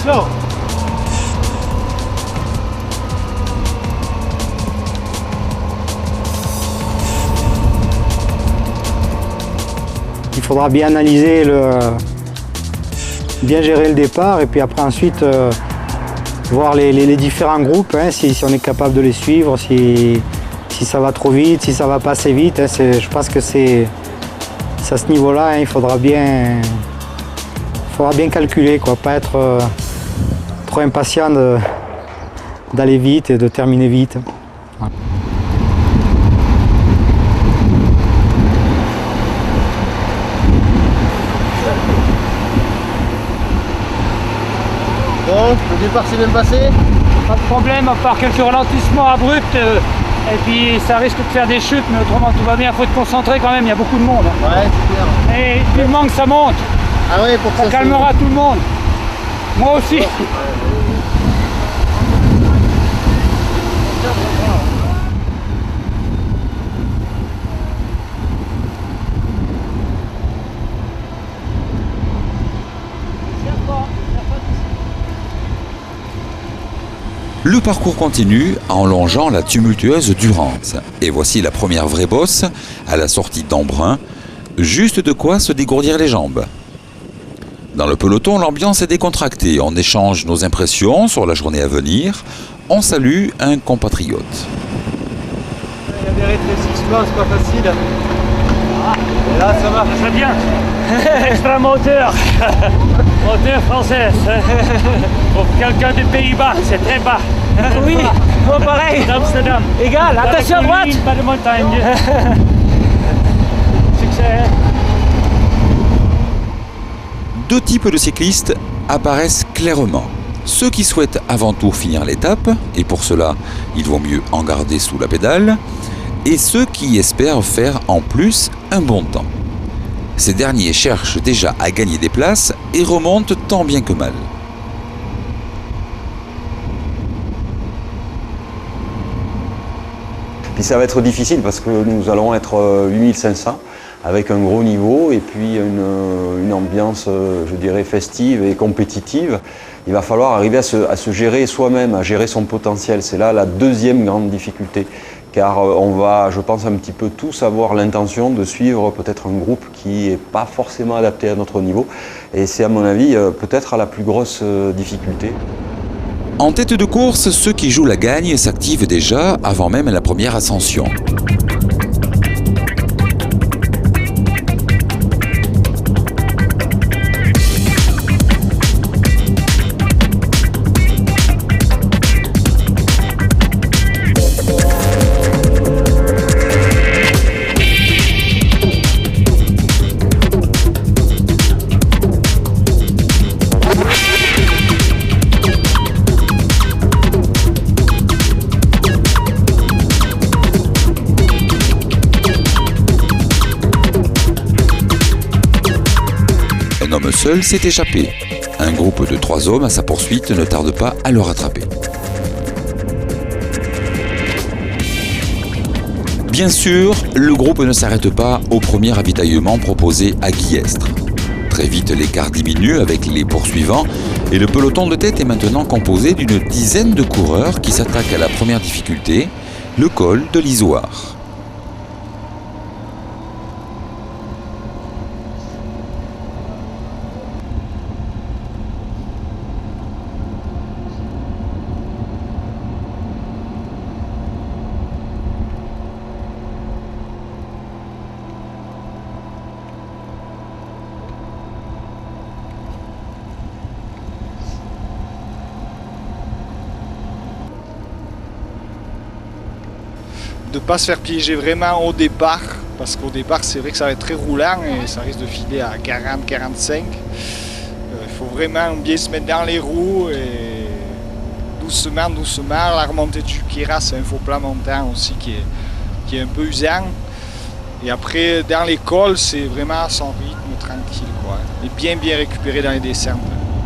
slow. Il faudra bien analyser bien gérer le départ et puis après ensuite voir les différents groupes, hein, si on est capable de les suivre, si ça va trop vite, si ça va pas assez vite. Hein, je pense que c'est à ce niveau-là, hein, il faudra bien calculer, quoi, pas être trop impatient d'aller vite et de terminer vite. Bon, le départ s'est bien passé? Pas de problème, à part quelques ralentissements abrupts. Et puis ça risque de faire des chutes, mais autrement tout va bien. Il faut être concentré quand même, il y a beaucoup de monde. Ouais, c'est clair. Et vivement que ça monte. Ah ouais, pour que Ça calmera tout le monde. Moi aussi. Le parcours continue en longeant la tumultueuse Durance. Et voici la première vraie bosse à la sortie d'Embrun, juste de quoi se dégourdir les jambes. Dans le peloton, l'ambiance est décontractée. On échange nos impressions sur la journée à venir. On salue un compatriote. Il y a des rétrécissements, c'est pas facile. Et là, ça va. Ça vient. Extra moteur. Moteur français. Pour quelqu'un des Pays-Bas, c'est très bas. Oui, oh, pareil. D'Amsterdam. Égal, attention à droite. Pas de montagne. Succès. Deux types de cyclistes apparaissent clairement. Ceux qui souhaitent avant tout finir l'étape, et pour cela, il vaut mieux en garder sous la pédale, et ceux qui espèrent faire en plus un bon temps. Ces derniers cherchent déjà à gagner des places et remontent tant bien que mal. Puis ça va être difficile parce que nous allons être 8500 avec un gros niveau et puis une ambiance, je dirais, festive et compétitive. Il va falloir arriver à se gérer soi-même, à gérer son potentiel. C'est là la deuxième grande difficulté. Car on va, je pense, un petit peu tous avoir l'intention de suivre peut-être un groupe qui n'est pas forcément adapté à notre niveau. Et c'est à mon avis peut-être la plus grosse difficulté. En tête de course, ceux qui jouent la gagne s'activent déjà avant même la première ascension. Un homme seul s'est échappé. Un groupe de 3 hommes à sa poursuite ne tarde pas à le rattraper. Bien sûr, le groupe ne s'arrête pas au premier ravitaillement proposé à Guillestre. Très vite, l'écart diminue avec les poursuivants et le peloton de tête est maintenant composé d'une dizaine de coureurs qui s'attaquent à la première difficulté, le col de l'Isoire. De ne pas se faire piéger vraiment au départ, parce qu'au départ c'est vrai que ça va être très roulant et ça risque de filer à 40-45. Il faut vraiment bien se mettre dans les roues et doucement, la remontée du Queyras, c'est un faux plat montant aussi qui est un peu usant. Et après dans l'école c'est vraiment à son rythme, tranquille, quoi. Et bien récupéré dans les descentes.